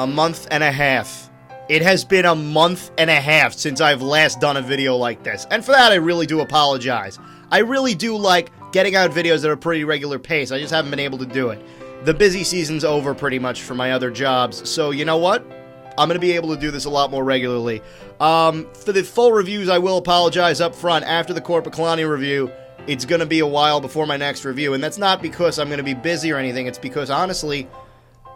A month and a half. It has been a month and a half since I've last done a video like this. And for that, I really do apologize. I really do like getting out videos at a pretty regular pace. I just haven't been able to do it. The busy season's over pretty much for my other jobs. So, you know what? I'm going to be able to do this a lot more regularly. For the full reviews, I will apologize up front. After the Corpus Kalani review, it's going to be a while before my next review. And that's not because I'm going to be busy or anything. It's because, honestly,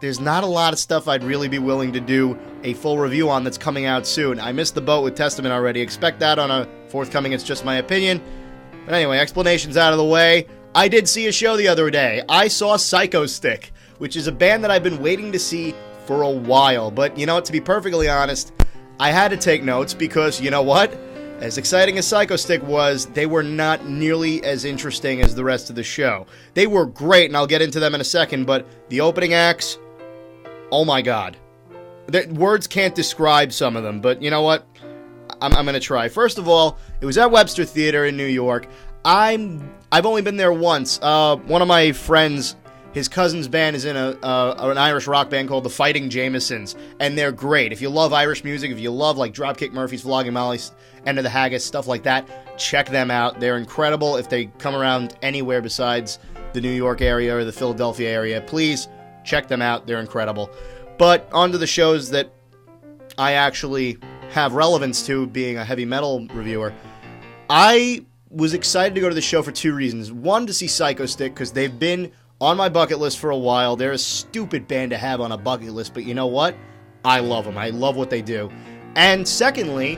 there's not a lot of stuff I'd really be willing to do a full review on that's coming out soon. I missed the boat with Testament already. Expect that on a forthcoming It's Just My Opinion. But anyway, explanations out of the way. I did see a show the other day. I saw Psychostick, which is a band that I've been waiting to see for a while. But, you know what, to be perfectly honest, I had to take notes because, you know what? As exciting as Psychostick was, they were not nearly as interesting as the rest of the show. They were great, and I'll get into them in a second, but the opening acts, oh my god. Words can't describe some of them, but you know what? I'm going to try. First of all, it was at Webster Theater in New York. I've only been there once. One of my friends, his cousin's band is in an Irish rock band called the Fighting Jamesons, and they're great. If you love Irish music, if you love like Dropkick Murphys, Flogging Molly, End of the Haggis, stuff like that, check them out. They're incredible. If they come around anywhere besides the New York area or the Philadelphia area, please check them out. They're incredible. But on to the shows that I actually have relevance to, being a heavy metal reviewer. I was excited to go to the show for two reasons. One, to see Psychostick, because they've been on my bucket list for a while. They're a stupid band to have on a bucket list, but you know what? I love them. I love what they do. And secondly,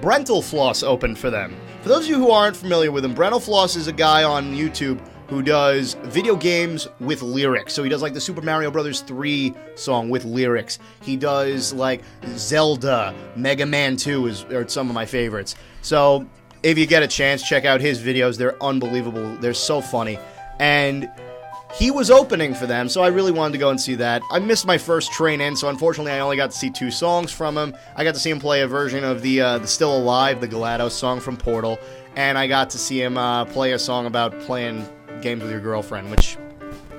Brentalfloss opened for them. For those of you who aren't familiar with him, Brentalfloss is a guy on YouTube who does video games with lyrics. So he does like the Super Mario Bros. 3 song with lyrics. He does like Zelda, Mega Man 2 are some of my favorites. So if you get a chance, check out his videos. They're unbelievable. They're so funny. And he was opening for them, so I really wanted to go and see that. I missed my first train in, so unfortunately I only got to see 2 songs from him. I got to see him play a version of the Still Alive, the GLaDOS song from Portal, and I got to see him play a song about playing games with your girlfriend, which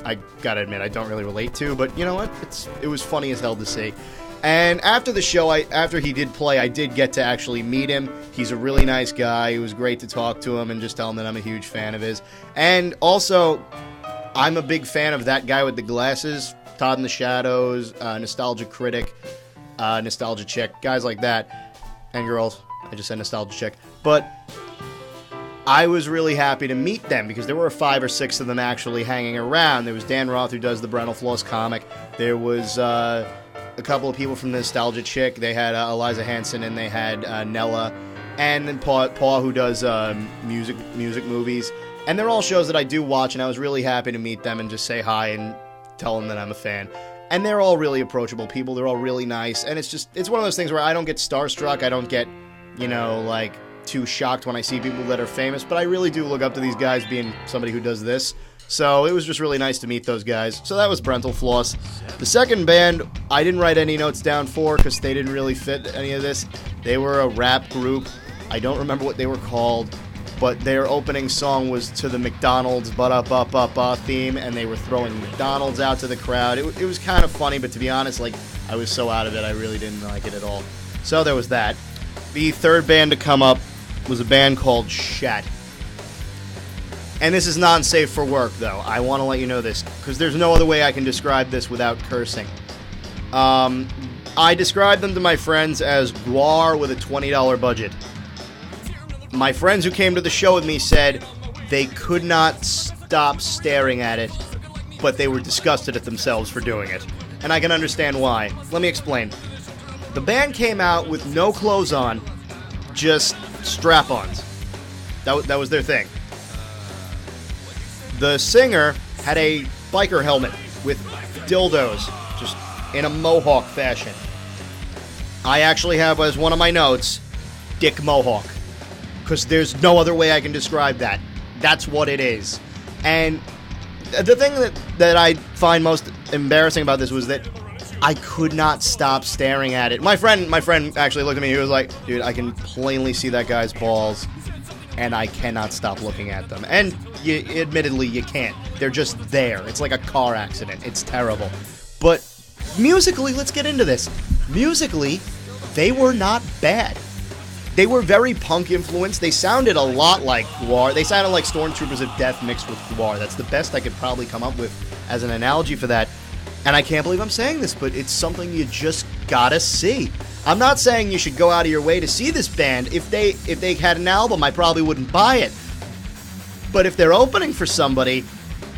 I gotta admit I don't really relate to, but you know what? It was funny as hell to see. And after the show, after he did play, I did get to actually meet him. He's a really nice guy. It was great to talk to him and just tell him that I'm a huge fan of his. And also, I'm a big fan of that guy with the glasses, Todd in the Shadows, Nostalgia Critic, Nostalgia Chick, guys like that. And girls. I just said Nostalgia Chick. But I was really happy to meet them because there were 5 or 6 of them actually hanging around. There was Dan Roth, who does the Brentalfloss comic. There was a couple of people from the Nostalgia Chick. They had Eliza Hansen, and they had Nella. And then Paul, who does music movies. And they're all shows that I do watch, and I was really happy to meet them and just say hi and tell them that I'm a fan. And they're all really approachable people. They're all really nice. And it's one of those things where I don't get starstruck. I don't get, like, too shocked when I see people that are famous, but I really do look up to these guys, being somebody who does this. So it was just really nice to meet those guys. So that was Brentalfloss. The second band, I didn't write any notes down for because they didn't really fit any of this. They were a rap group. I don't remember what they were called, but their opening song was to the McDonald's ba-da-ba-ba-ba theme, and they were throwing McDonald's out to the crowd. It was kind of funny, but to be honest, like, I was so out of it, I really didn't like it at all. So there was that. The third band to come up was a band called Shat. And this is non-safe for work, though. I want to let you know this, because there's no other way I can describe this without cursing. I described them to my friends as guar with a $20 budget. My friends who came to the show with me said they could not stop staring at it, but they were disgusted at themselves for doing it. And I can understand why. Let me explain. The band came out with no clothes on, just strap-ons. That was their thing. The singer had a biker helmet with dildos, just in a mohawk fashion. I actually have as one of my notes, Dick Mohawk, because there's no other way I can describe that. That's what it is. And the thing that I find most embarrassing about this was that I could not stop staring at it. My friend actually looked at me. He was like, dude, I can plainly see that guy's balls, and I cannot stop looking at them. And admittedly, you can't. They're just there. It's like a car accident. It's terrible. But musically, let's get into this. Musically, they were not bad. They were very punk influenced. They sounded a lot like GWAR. They sounded like Stormtroopers of Death mixed with GWAR. That's the best I could probably come up with as an analogy for that. And I can't believe I'm saying this, but it's something you just gotta see. I'm not saying you should go out of your way to see this band. If they had an album, I probably wouldn't buy it. But if they're opening for somebody,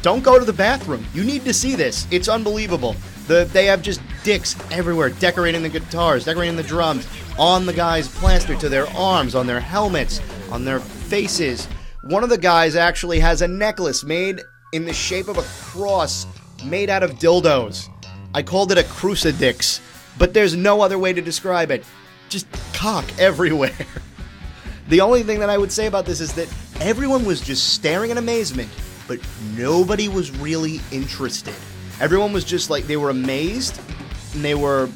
don't go to the bathroom. You need to see this. It's unbelievable. They have just dicks everywhere, decorating the guitars, decorating the drums, on the guys plastered to their arms, on their helmets, on their faces. One of the guys actually has a necklace made in the shape of a cross made out of dildos. I called it a crucifix, but there's no other way to describe it. Just cock everywhere. The only thing that I would say about this is that everyone was just staring in amazement, but nobody was really interested. Everyone was just like, they were amazed, and they were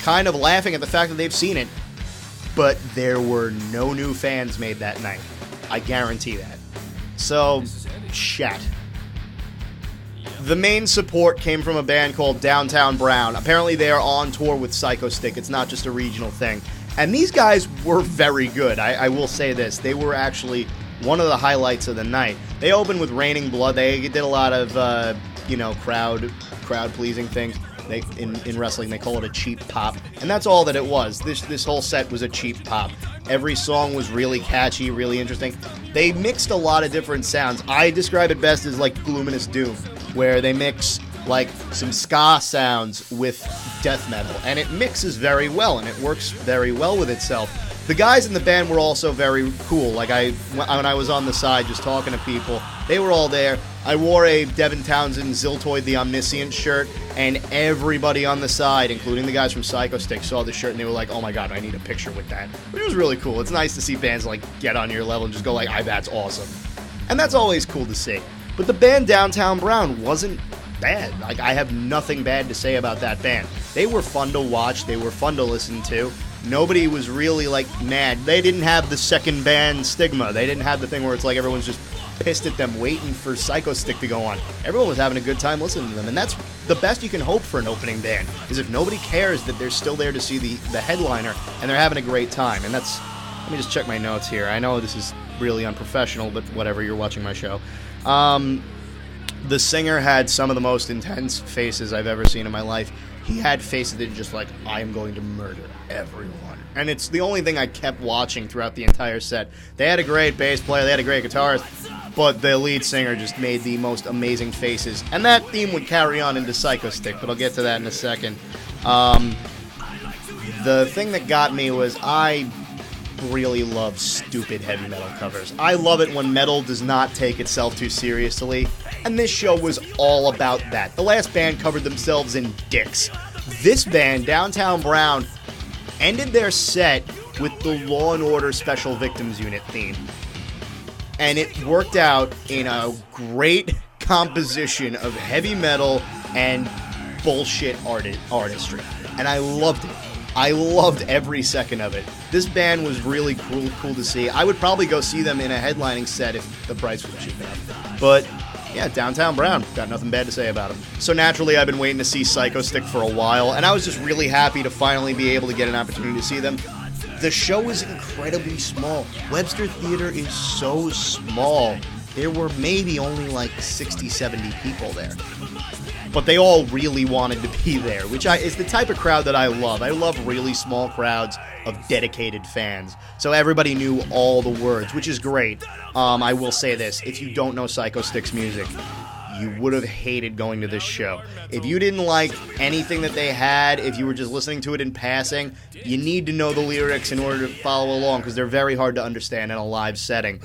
kind of laughing at the fact that they've seen it, but there were no new fans made that night. I guarantee that. So, chat. The main support came from a band called Downtown Brown. Apparently they are on tour with Psychostick. It's not just a regional thing. And these guys were very good. I will say this. They were actually one of the highlights of the night. They opened with Raining Blood. They did a lot of, crowd-pleasing things. In wrestling, they call it a cheap pop. And that's all that it was. This whole set was a cheap pop. Every song was really catchy, really interesting. They mixed a lot of different sounds. I describe it best as like Luminous Doom, where they mix like some ska sounds with death metal. And it mixes very well, and it works very well with itself. The guys in the band were also very cool. Like when I was on the side just talking to people, they were all there. I wore a Devin Townsend Ziltoid the Omniscient shirt, and everybody on the side, including the guys from Psychostick, saw the shirt and they were like, oh my god, I need a picture with that. Which was really cool. It's nice to see bands like get on your level and just go like, that's awesome. And that's always cool to see. But the band Downtown Brown wasn't bad. Like, I have nothing bad to say about that band. They were fun to watch. They were fun to listen to. Nobody was really, like, mad. They didn't have the second band stigma. They didn't have the thing where it's like everyone's just pissed at them waiting for Psychostick to go on. Everyone was having a good time listening to them, and that's the best you can hope for an opening band, is if nobody cares that they're still there to see the headliner, and they're having a great time. And that's... Let me just check my notes here. I know this is really unprofessional, but whatever, you're watching my show. The singer had some of the most intense faces I've ever seen in my life. He had faces that just like, I am going to murder everyone. And it's the only thing I kept watching throughout the entire set. They had a great bass player, they had a great guitarist, but the lead singer just made the most amazing faces. And that theme would carry on into Psychostick, but I'll get to that in a second. The thing that got me was I really love stupid heavy metal covers. I love it when metal does not take itself too seriously, and this show was all about that. The last band covered themselves in dicks. This band, Downtown Brown, ended their set with the Law & Order Special Victims Unit theme. And it worked out in a great composition of heavy metal and bullshit artistry. And I loved it. I loved every second of it. This band was really cool to see. I would probably go see them in a headlining set if the price was cheap enough. But yeah, Downtown Brown, got nothing bad to say about them. So naturally, I've been waiting to see Psychostick for a while, and I was just really happy to finally be able to get an opportunity to see them. The show is incredibly small. Webster Theater is so small. There were maybe only like 60, 70 people there. But they all really wanted to be there, which is the type of crowd that I love. I love really small crowds of dedicated fans. So everybody knew all the words, which is great. I will say this, if you don't know Psychostick's music, you would have hated going to this show. If you didn't like anything that they had, if you were just listening to it in passing, you need to know the lyrics in order to follow along, because they're very hard to understand in a live setting.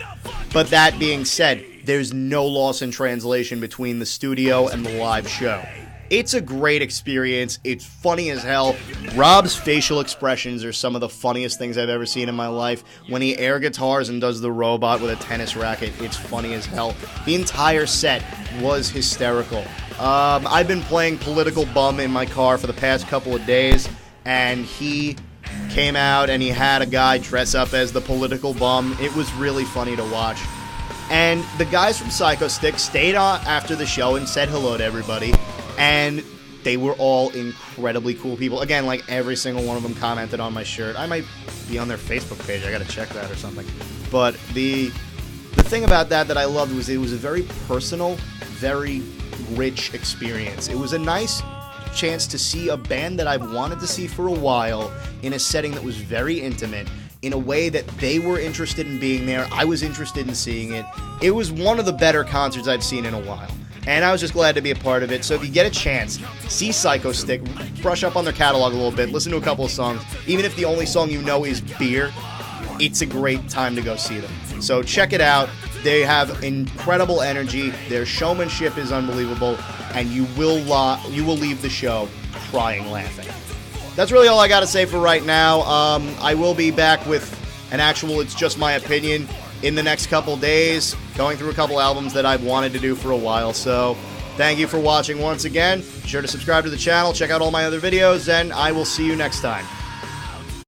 But that being said, there's no loss in translation between the studio and the live show. It's a great experience. It's funny as hell. Rob's facial expressions are some of the funniest things I've ever seen in my life. When he air guitars and does the robot with a tennis racket, it's funny as hell. The entire set was hysterical. I've been playing Political Bum in my car for the past couple of days, and he came out and he had a guy dress up as the Political Bum. It was really funny to watch. And the guys from Psychostick stayed on after the show and said hello to everybody. And They were all incredibly cool people. Again, like every single one of them commented on my shirt. I might be on their Facebook page. I gotta check that or something. But the thing about that I loved was it was a very personal, very rich experience. It was a nice chance to see a band that I've wanted to see for a while in a setting that was very intimate, in a way that they were interested in being there. I was interested in seeing it. It was one of the better concerts I've seen in a while, and I was just glad to be a part of it. So if you get a chance, see Psychostick, brush up on their catalog a little bit, listen to a couple of songs. Even if the only song you know is Beer, it's a great time to go see them. So check it out. They have incredible energy. Their showmanship is unbelievable, and you will leave the show crying laughing. That's really all I got to say for right now. I will be back with an actual It's Just My Opinion in the next couple days, going through a couple albums that I've wanted to do for a while. So thank you for watching once again. Be sure to subscribe to the channel, check out all my other videos, and I will see you next time.